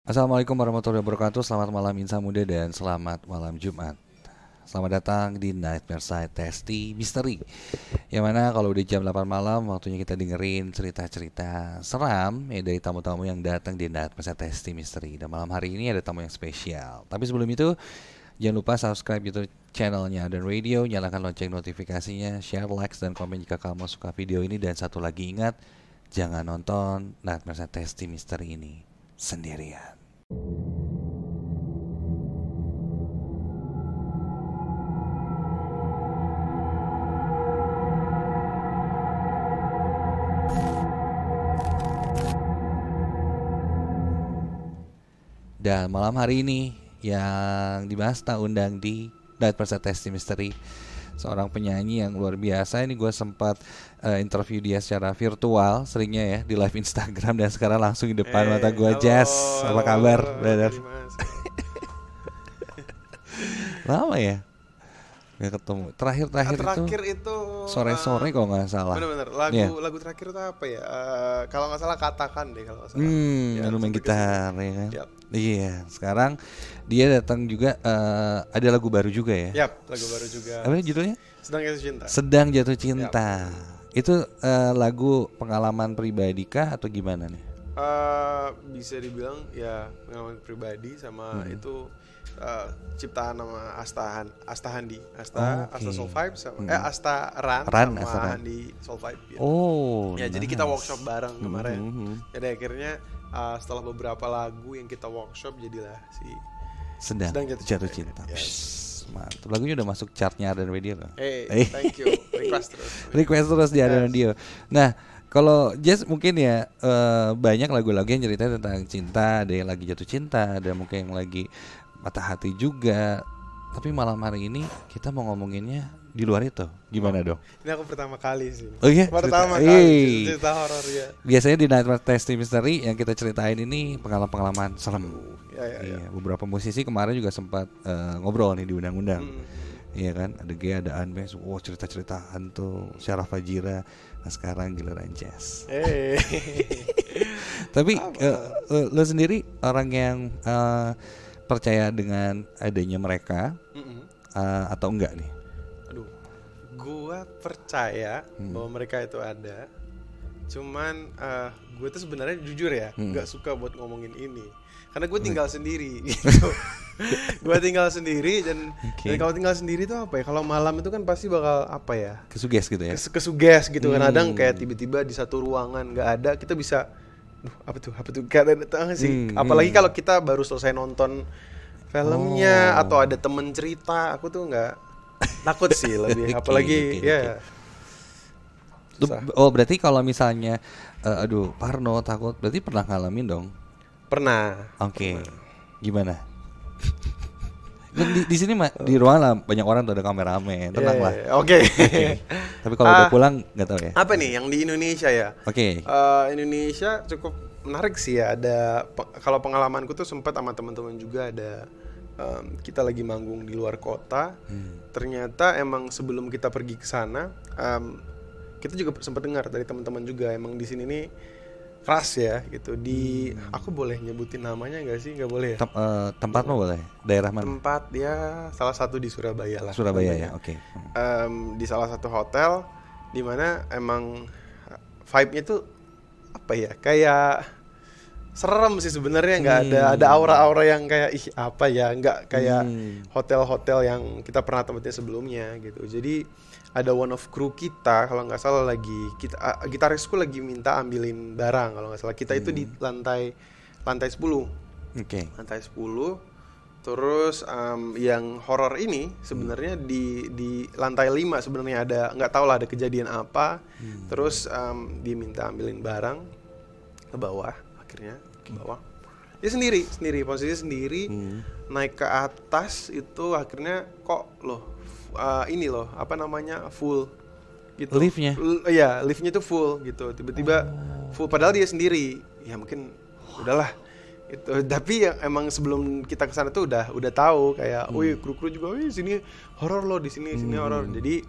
Assalamualaikum warahmatullahi wabarakatuh. Selamat malam Insan Muda dan selamat malam Jumat. Selamat datang di Nightmare Side Testy Misteri. Yang mana kalau udah jam 8 malam waktunya kita dengerin cerita-cerita seram ya dari tamu-tamu yang datang di Nightmare Side Testy Misteri. Dan malam hari ini ada tamu yang spesial. Tapi sebelum itu jangan lupa subscribe YouTube channelnya dan radio, nyalakan lonceng notifikasinya, share, like, dan komen jika kamu suka video ini. Dan satu lagi ingat, jangan nonton Nightmare Side Testy Misteri ini sendirian. Dan malam hari ini yang dibahas undang di Nightmare Side Testy Misteri seorang penyanyi yang luar biasa. Ini gue sempat interview dia secara virtual seringnya ya di live Instagram, dan sekarang langsung di depan mata gue. Jazz, apa kabar, brother? Lama ya gak ketemu. Terakhir itu sore-sore kalau nggak salah. Bener-bener lagu terakhir itu apa ya? Kalau nggak salah Katakan deh kalau nggak salah. Ya, lu main gitar ya kan? Yep. Iya, sekarang dia datang juga ada lagu baru juga ya? Yap, lagu baru juga. Apa judulnya? Sedang Jatuh Cinta. Sedang Jatuh Cinta. Yep. Itu lagu pengalaman pribadi kah atau gimana nih? Bisa dibilang ya pengalaman pribadi sama itu ciptaan nama Asta Handi, Asta Soul Vibe sama Asta Ran sama Handi Soul Vibe ya. Ya, nice. Jadi kita workshop bareng kemarin. Jadi akhirnya setelah beberapa lagu yang kita workshop jadilah si Sedang Jatuh Cinta. Yes. Mantap. Lagunya udah masuk chartnya Ardan Radio loh. Thank you. Request terus di Ardan Radio. Nah, kalau Jazz mungkin ya banyak lagu-lagu yang cerita tentang cinta, ada yang lagi jatuh cinta, ada mungkin yang lagi patah hati juga. Tapi malam hari ini kita mau ngomonginnya di luar itu. Gimana dong? Ini aku pertama kali sih. Oh iya? Pertama kali cerita horor ya. Biasanya di Nightmare Testy Misteri yang kita ceritain ini pengalaman-pengalaman serem. Iya. Beberapa musisi kemarin juga sempat ngobrol nih di undang-undang. Iya kan? Ada G, ada Anmes. Cerita-cerita hantu, Syarah Fajira. Nah sekarang giliran Jazz. Tapi lo sendiri orang yang percaya dengan adanya mereka atau enggak nih? Aduh, gua percaya bahwa mereka itu ada. Cuman gue tuh sebenarnya jujur ya, nggak suka buat ngomongin ini, karena gue tinggal sendiri. Gitu. Gue tinggal sendiri dan kalau tinggal sendiri tuh apa ya? Kalau malam itu kan pasti bakal apa ya? Kesuges gitu ya? Kesuges gitu. Kadang kayak tiba-tiba di satu ruangan nggak ada, kita bisa apa tuh kayak datang sih. Apalagi kalau kita baru selesai nonton filmnya atau ada temen cerita, aku tuh nggak takut sih lebih. Apalagi ya. Oh berarti kalau misalnya Parno takut, berarti pernah ngalamin dong? Pernah. Oke. Gimana? Di sini di ruangan lah banyak orang tuh, ada kameramen, tenang lah. Oke. Tapi kalau udah pulang nggak tahu ya. Apa nih yang di Indonesia ya? Oke. Indonesia cukup menarik sih ya. Ada kalau pengalamanku tuh sempat sama teman-teman juga ada. Kita lagi manggung di luar kota. Ternyata emang sebelum kita pergi ke sana, kita juga sempat dengar dari teman-teman juga emang di sini nih keras ya gitu. Di aku boleh nyebutin namanya nggak sih? Nggak boleh ya? Tempat mah boleh. Daerah mana? Tempat ya salah satu di Surabaya lah. Surabaya ya, oke. Di salah satu hotel di mana emang vibe-nya tuh apa ya? Kayak serem sih sebenarnya, nggak ada aura-aura yang kayak apa ya, nggak kayak hotel-hotel yang kita pernah tempatin sebelumnya gitu. Jadi ada one of crew kita kalau nggak salah lagi gitarisku lagi minta ambilin barang kalau nggak salah. Kita itu di lantai 10. Oke. Lantai 10. Terus yang horor ini sebenarnya di lantai 5 sebenarnya ada, nggak tahu lah ada kejadian apa. Terus dia minta ambilin barang ke bawah, akhirnya ke bawah. Dia sendiri posisi sendiri, naik ke atas itu akhirnya kok ini loh apa namanya full gitu. Liftnya? Iya, liftnya tuh full gitu. Tiba-tiba full padahal dia sendiri. Ya mungkin udahlah itu. Tapi yang emang sebelum kita kesana tuh udah tahu kayak, kru-kru juga, sini horor loh, di sini horor. Jadi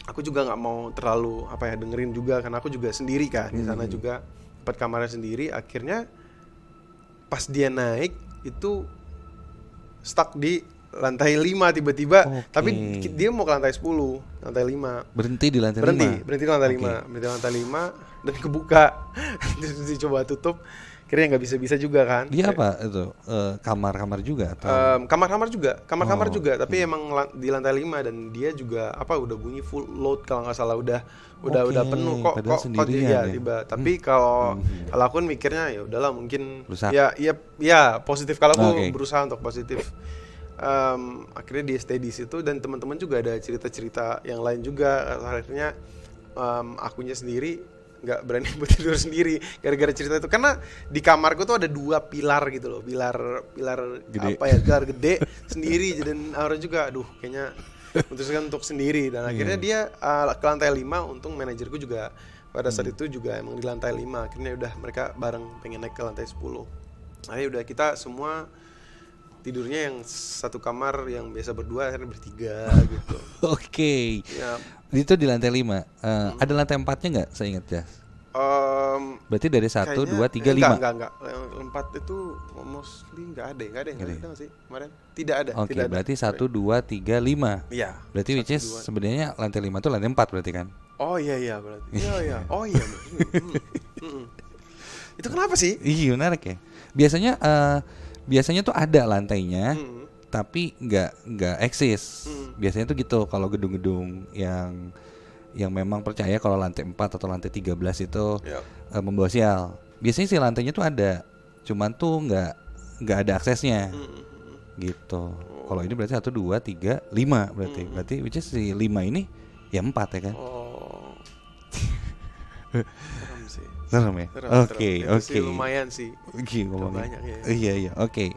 aku juga nggak mau terlalu dengerin juga karena aku juga sendiri kan di sana juga dapat kamarnya sendiri. Akhirnya pas dia naik itu stuck di lantai 5 tiba-tiba. Tapi dia mau ke lantai 10, lantai 5. Berhenti di lantai 5. Berhenti di lantai 5. Berhenti di lantai 5 dan kebuka. Terus dicoba tutup. Akhirnya nggak bisa juga kan. Dia apa itu? Kamar-kamar juga atau? Kamar-kamar juga, tapi emang di lantai 5 dan dia juga udah bunyi full load kalau nggak salah udah penuh kok dia tiba. Tapi kalau aku mikirnya ya udahlah mungkin rusak. ya positif kalau aku berusaha untuk positif. Akhirnya dia stay di situ dan teman-teman juga ada cerita-cerita yang lain juga. Akhirnya akunya sendiri nggak berani buat tidur sendiri gara-gara cerita itu, karena di kamarku tuh ada 2 pilar gitu loh, pilar gede. pilar gede sendiri, dan orang juga kayaknya memutuskan untuk sendiri, dan akhirnya dia ke lantai 5. Untung manajerku juga pada saat itu juga emang di lantai 5, akhirnya udah mereka bareng pengen naik ke lantai 10. Akhirnya udah kita semua tidurnya yang satu kamar, yang biasa berdua akhirnya bertiga gitu. Oke. Ya. Itu di lantai 5. Ada lantai 4-nya nggak? Saya ingat ya. Berarti dari 1, 2, 3, 5. Enggak. Yang 4 itu mostly enggak ada nggak sih kemarin? Tidak ada. Oke, berarti 1, 2, 3, 5. Iya. Berarti which is sebenarnya lantai 5 itu lantai 4 berarti kan? Oh iya berarti. Iya. Oh iya. Itu kenapa sih? Iya, menarik ya. Biasanya tuh ada lantainya, tapi nggak eksis. Biasanya tuh gitu kalau gedung-gedung yang memang percaya kalau lantai 4 atau lantai 13 itu membawa sial. Biasanya sih lantainya tuh ada, cuman tuh nggak ada aksesnya. Gitu. Kalau ini berarti 1, 2, 3, 5 berarti. Berarti which is si 5 ini ya 4 ya kan? Serem ya? Oke. Lumayan sih. Ngomongin. Banyak ya. Iya. Oke.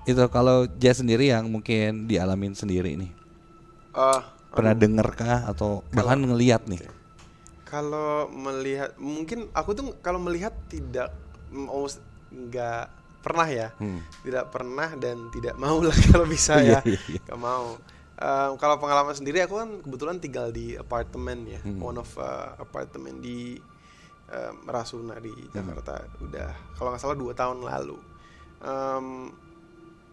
Itu kalau Jazz sendiri yang mungkin dialamin sendiri nih. Pernah denger kah atau bahkan ngelihat nih? Kalau melihat, mungkin aku tuh kalau melihat tidak, nggak pernah ya. Tidak pernah dan tidak mau lah kalau bisa ya. Nggak mau. Kalau pengalaman sendiri, aku kan kebetulan tinggal di apartemen ya. One of apartemen di Rasuna di Jakarta. Udah kalau nggak salah 2 tahun lalu.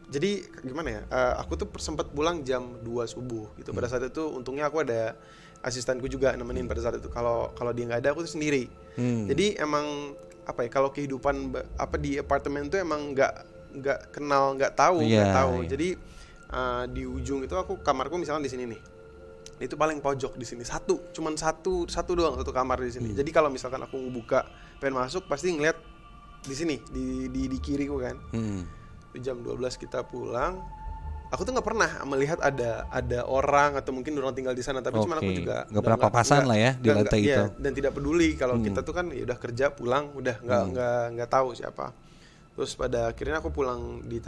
Jadi gimana ya? Aku tuh sempat pulang jam 2 subuh gitu. Pada saat itu untungnya aku ada asistenku juga nemenin pada saat itu. Kalau dia nggak ada, aku tuh sendiri. Jadi emang kalau kehidupan di apartemen tuh emang nggak kenal, nggak tahu. Jadi di ujung itu kamarku misalkan di sini nih. Itu paling pojok di sini, cuman satu doang, satu kamar di sini. Jadi kalau misalkan aku buka pengen masuk, pasti ngeliat di sini di kiriku kan. Jam 12 kita pulang, aku tuh nggak pernah melihat ada orang atau mungkin orang tinggal di sana, tapi cuman aku juga nggak pernah papasan lah ya di lantai itu. Dan tidak peduli kalau kita tuh kan ya udah kerja pulang, udah nggak tahu siapa. Terus pada akhirnya aku pulang di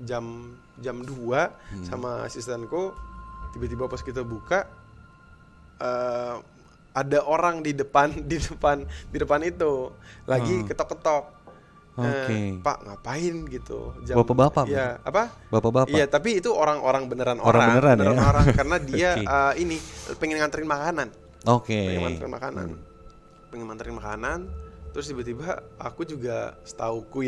jam 2 sama asistenku. Tiba-tiba pas kita buka, ada orang di depan itu lagi ketok-ketok. Pak ngapain gitu? Bapak-bapak? Iya, apa? Bapak-bapak. Iya, tapi itu orang beneran karena dia ini pengen nganterin makanan. Pengen nganterin makanan. Terus tiba-tiba aku juga setauku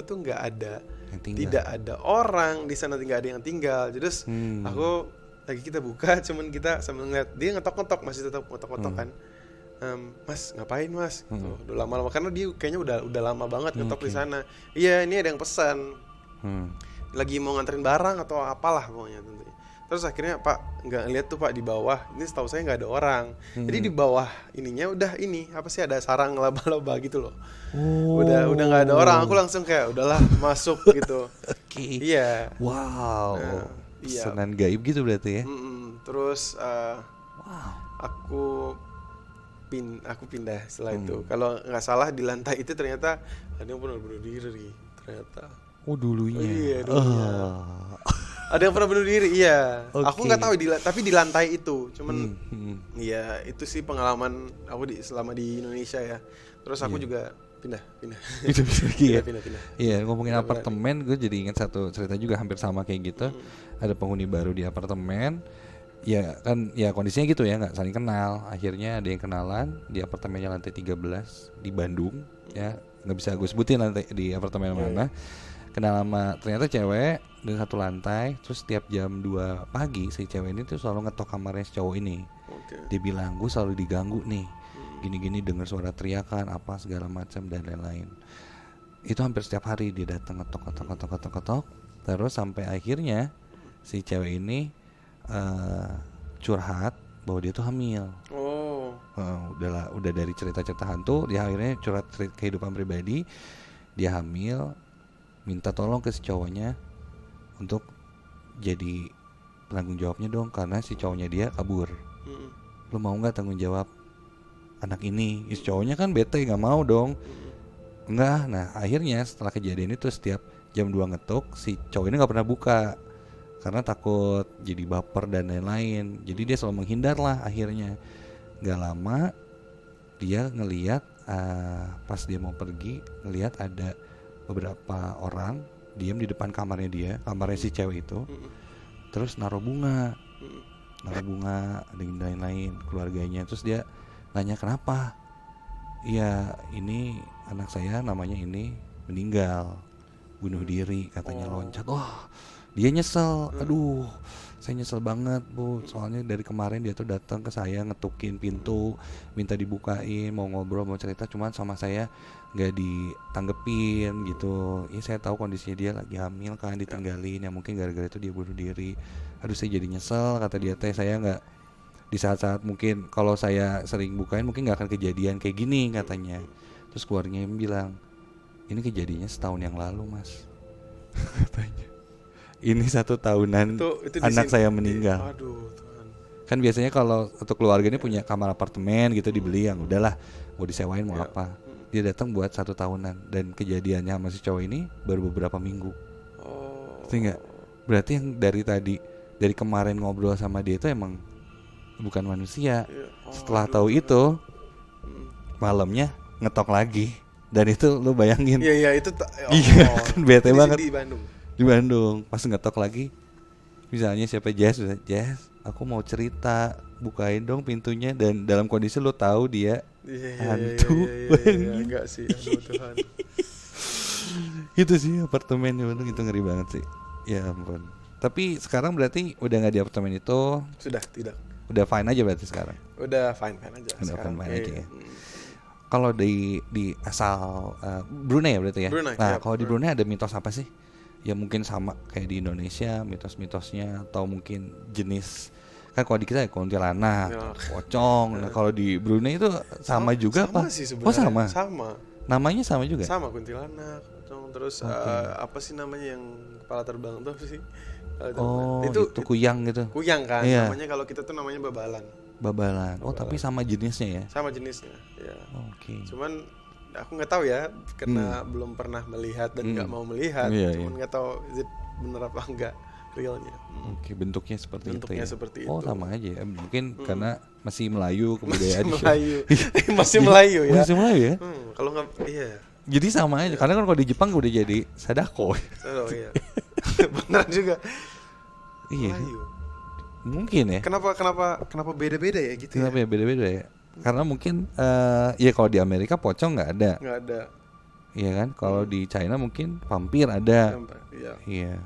tuh nggak ada, tidak ada orang di sana, nggak ada yang tinggal. Terus aku lagi kita buka, cuman kita sambil ngeliat dia ngetok-ngetok, masih tetap ngetok-ngetok kan. Mas ngapain mas? Udah lama-lama karena dia kayaknya udah lama banget ngetok di sana. Iya, ini ada yang pesan. Lagi mau nganterin barang atau apalah pokoknya tentunya. Terus akhirnya Pak nggak ngeliat tuh Pak di bawah. Ini setahu saya nggak ada orang. Jadi di bawah ininya udah ada sarang laba-laba gitu loh. Udah nggak ada orang. Aku langsung kayak udahlah masuk gitu. Iya. Wow. Senan gaib gitu berarti ya. Terus aku pindah setelah itu. Kalau nggak salah di lantai itu ternyata ada yang pernah bunuh diri ternyata. Dulunya. Iya, dulunya. Ada yang pernah bunuh diri, iya. Aku nggak tahu tapi di lantai itu. Cuman, iya itu sih pengalaman aku selama di Indonesia ya. Terus aku juga pindah. Iya, ngomongin apartemen, gue jadi ingat satu cerita juga hampir sama kayak gitu. Ada penghuni baru di apartemen. Ya kan, ya kondisinya gitu ya, nggak saling kenal. Akhirnya ada yang kenalan di apartemennya lantai 13 di Bandung, ya nggak bisa gue sebutin nanti di apartemen mana. Kenal sama ternyata cewek di satu lantai. Terus setiap jam 2 pagi si cewek ini tuh selalu ngetok kamarnya si cowok ini. Dia bilang gue selalu diganggu nih, gini-gini dengar suara teriakan apa segala macam dan lain-lain. Itu hampir setiap hari dia datang ngetok. Terus sampai akhirnya si cewek ini curhat bahwa dia tuh hamil. Udah dari cerita-cerita hantu, dia akhirnya curhat kehidupan pribadi. Dia hamil, minta tolong ke si cowoknya untuk jadi penanggung jawabnya dong, karena si cowoknya dia kabur. Lo mau nggak tanggung jawab anak ini? Si cowoknya kan bete, nggak mau dong. Enggak. Nah akhirnya setelah kejadian itu setiap jam 2 ngetuk, si cowok ini nggak pernah buka karena takut jadi baper dan lain-lain. Jadi dia selalu menghindar lah. Akhirnya nggak lama dia ngelihat pas dia mau pergi, ngelihat ada beberapa orang diam di depan kamarnya dia, kamarnya si cewek itu. Terus naruh bunga dan lain-lain keluarganya. Terus dia nanya kenapa? Iya, ini anak saya namanya ini meninggal, bunuh diri katanya, loncat. Wah, dia nyesel. Aduh, saya nyesel banget Bu, soalnya dari kemarin dia tuh datang ke saya, ngetukin pintu, minta dibukain, mau ngobrol, mau cerita, cuman sama saya nggak ditanggepin gitu. Ya saya tahu kondisinya dia lagi hamil kan, ditinggalin, ya mungkin gara-gara itu dia bunuh diri. Aduh saya jadi nyesel, kata dia teh, saya nggak di saat-saat mungkin kalau saya sering bukain mungkin nggak akan kejadian kayak gini katanya. Terus keluarganya bilang ini kejadiannya setahun yang lalu Mas katanya. Ini 1 tahunan itu anak saya meninggal. Aduh Tuhan. Kan biasanya kalau untuk keluarga ini punya kamar apartemen gitu dibeli, yang udahlah mau disewain mau apa. Dia datang buat 1 tahunan dan kejadiannya sama si cowok ini baru beberapa minggu. Nggak? Berarti yang dari kemarin ngobrol sama dia itu emang bukan manusia. Setelah tahu itu malamnya ngetok lagi, dan itu lu bayangin. Iya itu iya kan bete banget. Di Bandung pas ngetok lagi, misalnya siapa, Jazz, aku mau cerita, bukain dong pintunya, dan dalam kondisi lu tahu dia hantu. Iya, enggak sih, aduh Tuhan. Itu sih apartemennya Bandung, itu ngeri banget sih. Ya ampun. Tapi sekarang berarti udah nggak di apartemen itu? Sudah tidak. Udah fine aja berarti sekarang? Udah fine aja. Udah fine aja ya. Kalau di asal Brunei ya berarti ya? Brunei, nah kalau di Brunei ada mitos apa sih? Ya mungkin sama kayak di Indonesia mitos-mitosnya, atau mungkin jenis, kan kalau di kita ya kuntilanak, pocong. Nah kalau di Brunei itu sama juga apa? Sama sih sebenarnya. Sama. Namanya sama juga? Sama, kuntilanak, pocong, terus apa sih namanya yang kepala terbang tuh apa sih? Itu kuyang gitu. Kuyang kan, namanya kalau kita tuh namanya babalan. Tapi sama jenisnya ya? Sama jenisnya, ya. Oke. Cuman aku nggak tahu ya, karena belum pernah melihat dan nggak mau melihat. Cuman nggak tahu bener apa enggak realnya. Oke, bentuknya seperti itu ya? Seperti itu. Sama aja ya. Mungkin karena masih Melayu Masih kebudayaan. Melayu. Masih Melayu ya. Masih Melayu ya? Kalau nggak, iya. Jadi sama aja. Karena kan kalau di Jepang udah jadi Sadako. Iya. Benar juga. Iya. Melayu. Mungkin ya. Kenapa beda-beda ya gitu? Kenapa ya beda-beda ya? Karena mungkin ya kalau di Amerika pocong nggak ada. Iya kan? Kalau di China mungkin vampir ada. Iya.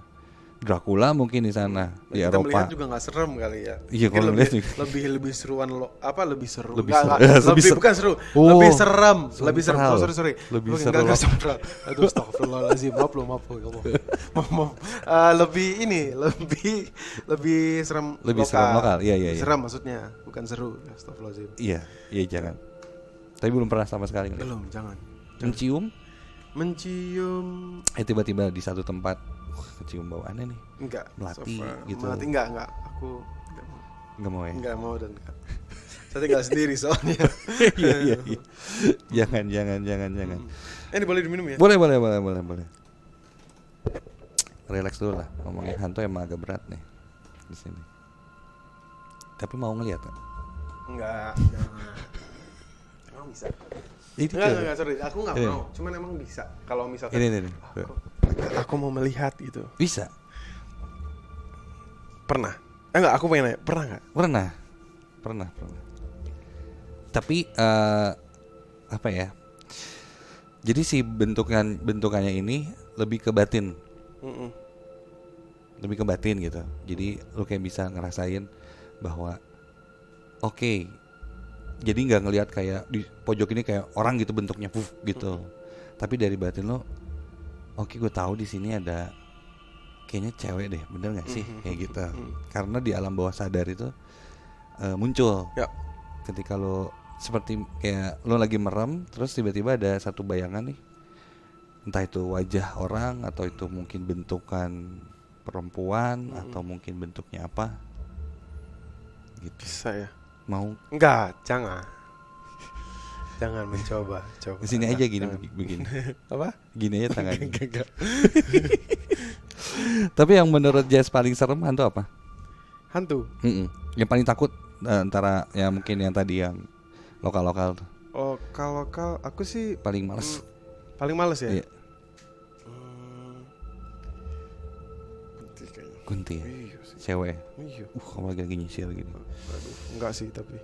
Dracula mungkin di sana, di kita Eropa. Melihat juga nggak serem kali ya. Iya, kalau lebih seruan lebih seru. Bukan seru. Lebih serem. Lebih serem. Sorry. Lebih serem. Aduh, astagfirullahaladzim. Maaf. Lebih serem. Lebih serem lokal. Iya. Serem maksudnya, bukan seru. Astagfirullahaladzim. Iya, jangan. Tapi belum pernah sama sekali. Belum, jangan. Mencium. Tiba-tiba di satu tempat kecium bau aneh nih. Enggak. Melati gitu. Melati enggak. Aku enggak mau ya. Enggak mau dan enggak. Saya tinggal sendiri soalnya. Iya. Jangan. Ini boleh diminum ya? Boleh. Relax dulu lah. Ngomongin hantu emang agak berat nih di sini. Tapi mau ngeliat kan? Enggak. Emang bisa. Enggak, sorry. Aku enggak mau. Cuman emang bisa. Kalau misalkan ini. Aku mau melihat gitu. Bisa. Pernah. Enggak, aku pengen nanya. Pernah enggak? Pernah. Tapi apa ya? Jadi si bentukannya ini lebih ke batin. Mm-mm. Lebih ke batin gitu. Jadi lu kayak bisa ngerasain bahwa oke, jadi nggak ngelihat kayak di pojok ini kayak orang gitu bentuknya gitu. Tapi dari batin lo, oke gue tahu di sini ada kayaknya cewek deh, bener nggak sih kayak gitu. Karena di alam bawah sadar itu muncul. Ya. Ketika lo seperti kayak lo lagi merem, terus tiba-tiba ada satu bayangan nih, entah itu wajah orang atau itu mungkin bentukan perempuan atau mungkin bentuknya apa gitu. Bisa ya? Mau Enggak, jangan. Jangan mencoba, coba. di sini aja gini begini. Apa? Gini aja tangannya. Enggak. Tapi yang menurut Jess paling serem hantu apa? Hantu. Yang paling takut antara ya mungkin yang tadi yang lokal tuh. Oh, kalau aku sih Paling males. paling males ya. Iya. Kunti kayaknya. Kunti ya? Iya sih. Cewek. Iya. Kamu lagi nyisir gini. Aduh, enggak sih tapi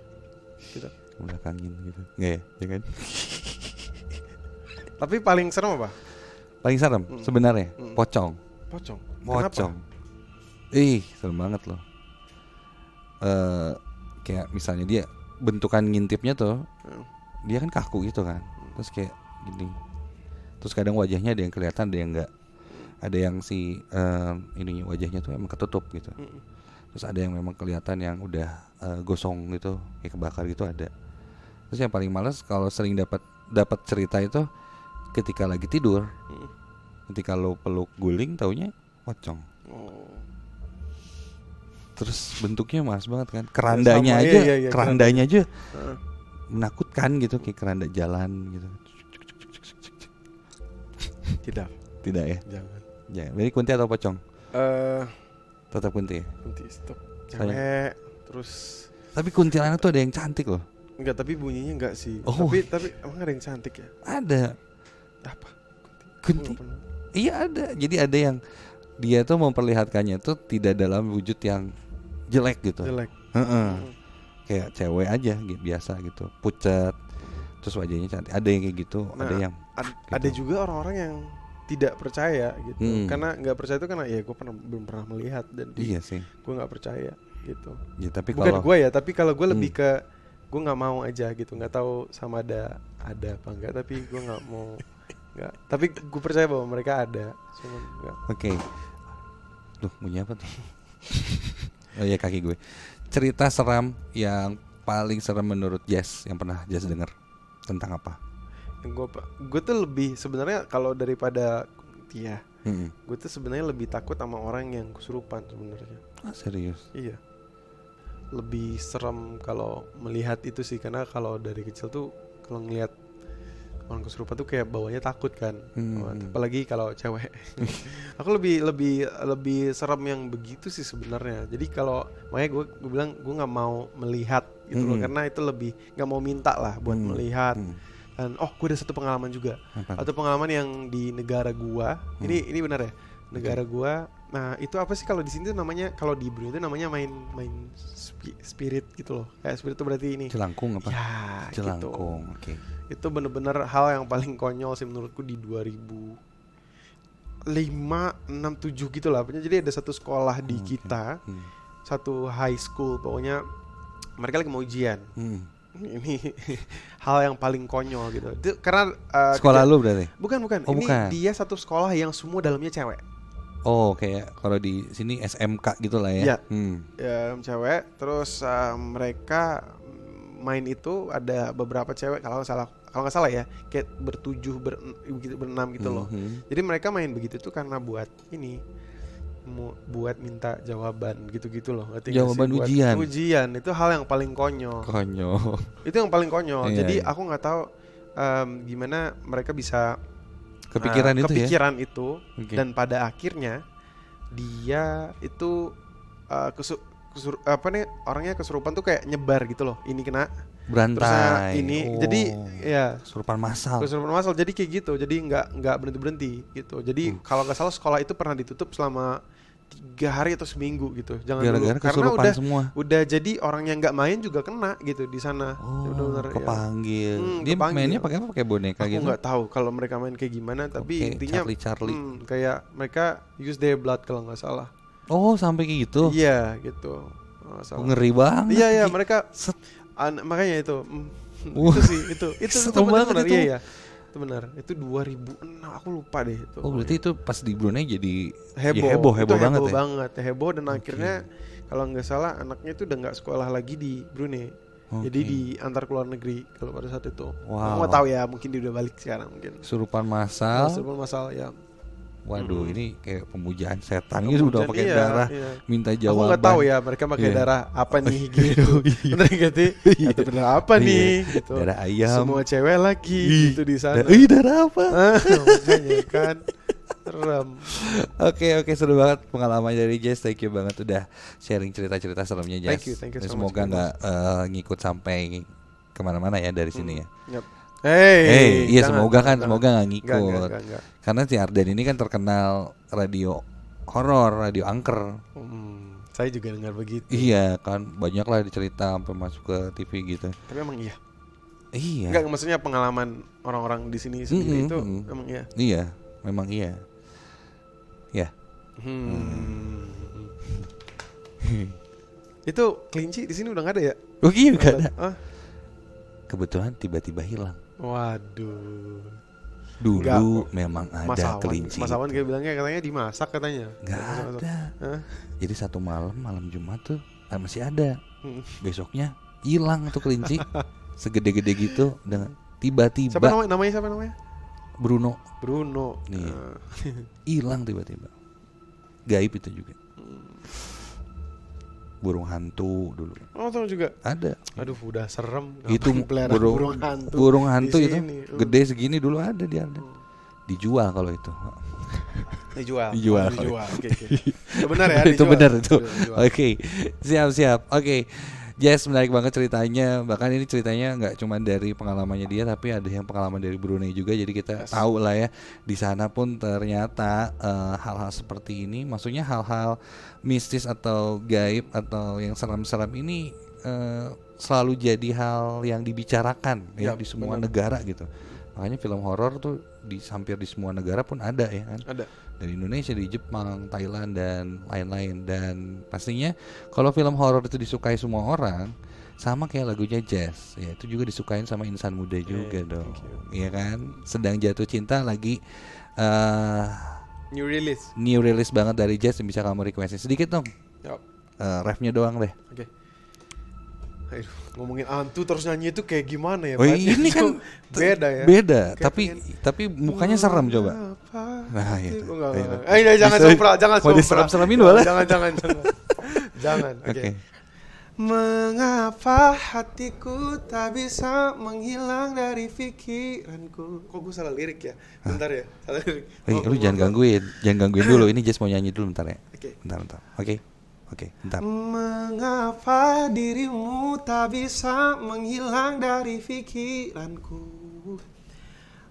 tidak. Belakangin gitu. Enggak ya? Ya kan? Tapi paling serem apa? Paling serem sebenarnya pocong. Pocong. Pocong. Serem banget loh. Kayak misalnya dia bentukan ngintipnya tuh, dia kan kaku gitu kan. Terus kayak gini. Terus kadang wajahnya ada yang kelihatan, ada yang enggak. Ada yang si ininya wajahnya tuh emang ketutup gitu. Terus ada yang memang kelihatan yang udah gosong gitu, kayak kebakar gitu ada. Terus yang paling males kalau sering dapat cerita itu ketika lagi tidur. Ketika lo peluk guling taunya pocong. Oh. Terus bentuknya mas banget kan. Kerandanya Sama, aja, iya, kerandanya aja menakutkan gitu, kayak keranda jalan gitu. Tidak ya? Jangan. Ya, jadi kunti atau pocong? Tetap kunti ya? Kunti stop. Cewek. Terus Tapi kuntilanak tuh ada yang cantik loh. enggak, tapi bunyinya enggak sih. Oh. Tapi emang ada yang cantik ya? Ada. Apa? Kunti. Gua nggak pernah. Iya ada. Jadi ada yang dia tuh memperlihatkannya tuh tidak dalam wujud yang jelek gitu. Jelek. Kayak cewek aja gitu, biasa gitu, pucat, terus wajahnya cantik. Ada yang kayak gitu, Nah, ada yang ada juga orang-orang yang tidak percaya gitu. Karena nggak percaya itu karena ya gue belum pernah melihat dan iya sih. gue nggak percaya gitu. Ya, tapi Bukan kalau gue ya, tapi kalau gue lebih ke gue nggak mau aja gitu. Nggak tahu sama ada apa enggak, tapi gue nggak mau. Nggak. Tapi gue percaya bahwa mereka ada. Cuman nggak. Oke. Duh, bunyi apa tuh? Oh iya, kaki gue. Cerita seram yang paling serem menurut Jess yang pernah Jess dengar tentang apa? Gue tuh lebih sebenarnya kalau daripada dia, Mm-mm. gue tuh sebenarnya lebih takut sama orang yang kesurupan sebenarnya. Ah, serius? Iya. Lebih serem kalau melihat itu sih, karena kalau dari kecil tuh kalau ngelihat orang kesurupan tuh kayak bawahnya takut kan. Apalagi kalau cewek. Aku lebih serem yang begitu sih sebenarnya. Jadi kalau makanya gue bilang gue nggak mau melihat gitu loh, karena itu lebih nggak mau minta lah buat melihat. Dan gue ada satu pengalaman juga. Atau pengalaman yang di negara gua. Ini benar ya? Negara gua. Nah, itu apa sih kalau di sini tuh namanya, kalau di Brunei itu namanya main spirit gitu loh. Kayak spirit itu berarti ini. Jelangkung apa? Ya, Jelangkung. gitu. Oke. Itu bener-bener hal yang paling konyol sih menurutku di 2005, 6, 7 gitu lah. Jadi ada satu sekolah di kita, satu high school, pokoknya mereka lagi mau ujian. Ini hal yang paling konyol gitu. Itu karena sekolah lu berarti? Bukan. Oh, ini bukan. dia satu sekolah yang semua dalamnya cewek. Oh, kayak kalau di sini SMK gitu lah ya. Iya. Ya, cewek. Terus mereka main itu ada beberapa cewek, kalau nggak salah ya, kayak berenam gitu loh. Jadi mereka main begitu tuh karena buat ini, buat minta jawaban gitu-gitu loh. Jawaban ujian itu hal yang paling konyol. Itu yang paling konyol. Iya, Jadi iya. aku nggak tahu gimana mereka bisa Kepikiran itu ya? Okay. Dan pada akhirnya dia itu orangnya kesurupan tuh kayak nyebar gitu loh. Ini kena berantai. Ini jadi ya kesurupan massal. Jadi kayak gitu. Jadi nggak berhenti gitu. Jadi kalau nggak salah sekolah itu pernah ditutup selama 3 hari atau seminggu gitu. Jangan Gara-gara dulu karena kesurupan semua. udah jadi orang yang nggak main juga kena gitu di sana. Oh, Bener-bener, ya. kepanggil. Dia Kepanggil. mainnya pakai apa? Pakai boneka Aku gitu. nggak tahu kalau mereka main kayak gimana, tapi Oke, intinya Charlie. kayak mereka use their blood kalau nggak salah. Oh, sampai kayak gitu. Iya gitu. Nggak salah. Ngeri banget. Iya Gi. mereka Set. makanya itu. Wah. Itu sih itu Serem banget benar. itu. Iya. Itu benar. Itu 2006 aku lupa deh itu. Oh, berarti itu pas di Brunei jadi heboh ya, heboh banget ya. heboh dan akhirnya kalau nggak salah anaknya itu udah nggak sekolah lagi di Brunei. Jadi diantar ke luar negeri kalau pada saat itu. Wow. Aku nggak tahu ya, mungkin dia udah balik sekarang mungkin. Kesurupan massal. Kesurupan massal ya. Waduh, ini kayak pemujaan setan gitu, udah pakai Iya, darah, iya. minta Aku jawaban. nggak tahu ya mereka pakai Iya. darah apa nih gitu. Bener gitu? Atau bener apa nih? Gitu. Darah ayam. Semua cewek lagi gitu di sana. Darah apa? Makanya kan serem. Oke, seru banget pengalamannya dari Jess. Thank you banget udah sharing cerita-cerita seremnya Jess. Thank you Dan so semoga much, nggak ngikut sampai kemana-mana ya dari sini ya. Yep. Hey, Iya jangan, semoga jangan. nggak ngikut. Enggak. Karena si Ardan ini kan terkenal radio horor, radio angker. Saya juga dengar begitu. Iya kan, banyak lah dicerita sampai masuk ke TV gitu. Tapi emang iya. Iya. Enggak, maksudnya pengalaman orang-orang di sini sendiri itu emang iya. Iya, memang iya. Ya. Itu kelinci di sini udah nggak ada ya? Oh iya nggak ada. Ah? Kebetulan tiba-tiba hilang. Waduh. Dulu Nggak, memang ada kelinci. Mas Awan kayak bilangnya katanya dimasak katanya. Nggak ada. Hah? Jadi satu malam Jumat tuh masih ada. Hmm. Besoknya hilang tuh kelinci. Segede-gede gitu dengan tiba-tiba. Siapa namanya siapa namanya? Bruno. Nih. Ah. Hilang tiba-tiba. Gaib itu juga. Burung hantu dulu. Oh, tahu juga. Ada. Aduh, udah serem. Itu Ngapain pelihara burung hantu di itu sini? gede segini dulu ada di Ardan. Dijual kalau itu. Dijual. Dijual. Oke. Itu benar ya, Itu dijual. benar itu. Dijual. Oke. Siap. Oke. Jess, menarik banget ceritanya. Bahkan ini ceritanya nggak cuma dari pengalamannya dia, tapi ada yang pengalaman dari Brunei juga. Jadi kita tahu lah ya, di sana pun ternyata hal-hal seperti ini, maksudnya hal-hal mistis atau gaib atau yang seram-seram ini selalu jadi hal yang dibicarakan ya di semua negara gitu. Makanya film horor tuh hampir di semua negara pun ada ya kan. Ada. Dari Indonesia, di Jepang, Thailand dan lain-lain. Dan pastinya kalau film horor itu disukai semua orang, sama kayak lagunya Jazz, ya itu juga disukain sama insan muda juga dong. Iya kan? Sedang jatuh cinta lagi new release banget dari Jazz yang bisa kamu requestin sedikit dong. Yap. Refnya doang deh. Oke. Aduh, ngomongin hantu terus nyanyi itu kayak gimana ya? Oh, Pak? ini Itu kan beda ya. Beda, Kayak tapi mukanya serem coba. Nah, itu. Jangan sompral, jangan Mau sompral. diserem-seremin boleh? Jangan. Jangan. Oke. Mengapa hatiku tak bisa menghilang dari pikiranku? Kok gue salah lirik ya? Bentar ya, salah lirik. Lu jangan gangguin dulu. Ini Jess mau nyanyi dulu bentar ya. Oke. Bentar. Oke, bentar. Mengapa dirimu tak bisa menghilang dari pikiranku?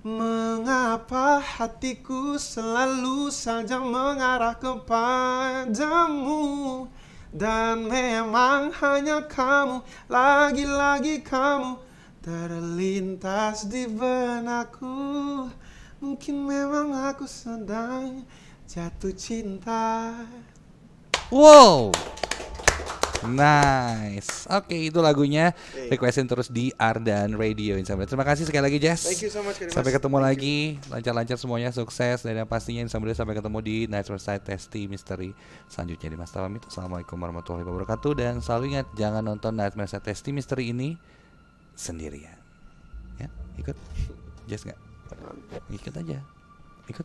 Mengapa hatiku selalu saja mengarah kepadamu? Dan memang hanya kamu, lagi-lagi kamu terlintas di benakku. Mungkin memang aku sedang jatuh cinta. Wow, nice. Oke, itu lagunya. Requestin terus di Ardan Radio Insamudera. Terima kasih sekali lagi Jess. Thank you so much. Sampai ketemu lagi. Lancar-lancar semuanya, sukses. Dan yang pastinya Insamudera sampai ketemu di Nightmare Side Testy Misteri selanjutnya di Mas Tawamit. Assalamualaikum warahmatullahi wabarakatuh. Dan selalu ingat, jangan nonton Nightmare Side Testy Misteri ini sendirian. Ya, ikut Jess nggak? Ikut aja. Ikut.